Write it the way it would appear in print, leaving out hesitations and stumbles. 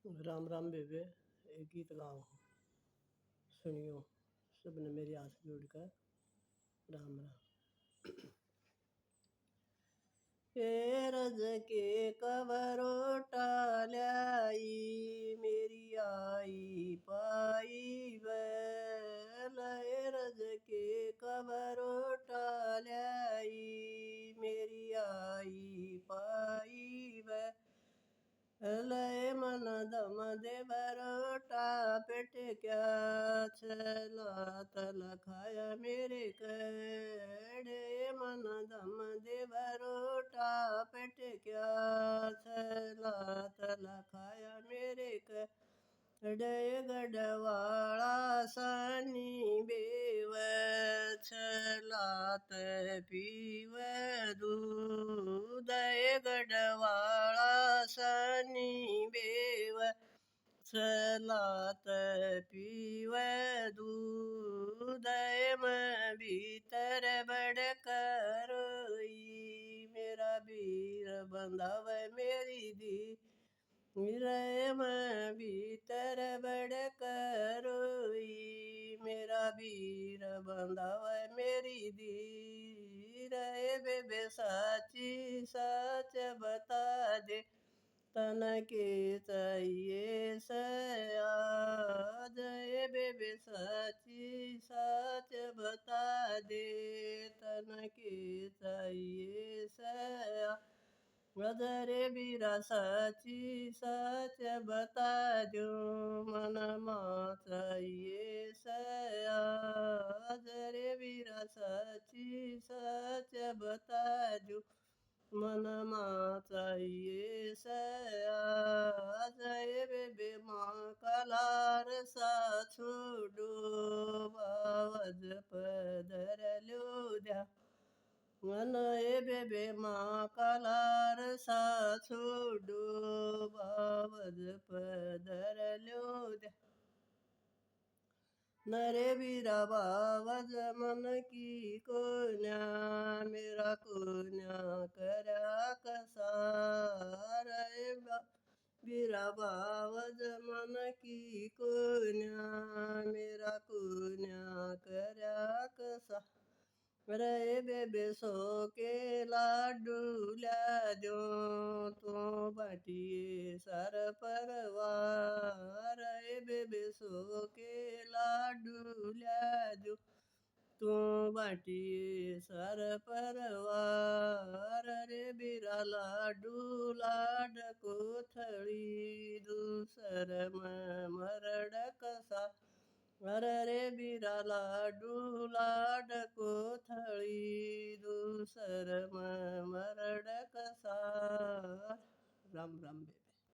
राम राम बेबे। एक गीत गाऊं, सुनियो। सबने मेरे हाथ जोड़कर राम राम। ए रज के कवरो टाल्याई मेरी आई पाई लय रज के कवरो टाल्याई मेरी आई पाई लय मन दम देवरोटा पेट क्या छला तल खाया मेरे कड़े मन दम देवरोटा पेट क्या छला तल खाया मेरे कड़े गढ़वाला सनी बेव छलात पीव दूध गढ़वाला सनी बेव छलात पीव दूध में भीतर बड़ करोई मेरा वीर बंधव मेरी दी मेरे में भीतर बड़ करोई मेरा वीर बंधव मेरी दी रे बेबे साची सच बता दे तन के चाहिए सयाद बेबे साची सच बता दे तन के चाहिए सया गजरे बीरा सची सच बता दो मन माँ चाहिए सया गजरे बीरा सची सच बता दो मन माँ चाहिए सया जय बेबे माँ कलार सा छोड़ो बावज पदर लो द्या मन ए बेबे माँ कलार सा छोड़ो बावज पदर लो द्या नरे बीरा बावज मन की कोन्या मेरा कोन्या करया कसार बीरा बावज मन की कोन्या मेरा कोन्या करया कसा रे बेबे सो के लाडू ल्या दो तो बाटिए सर परवार रे बेबे सो के लाडू ल्या दो तो बाटिए सर परवार रे बीरा लाडू लाड कोथळी दूसर मरड कसा रे बीरा लाडू लाड कोथळी दूसर मरड कसा राम राम बेबे।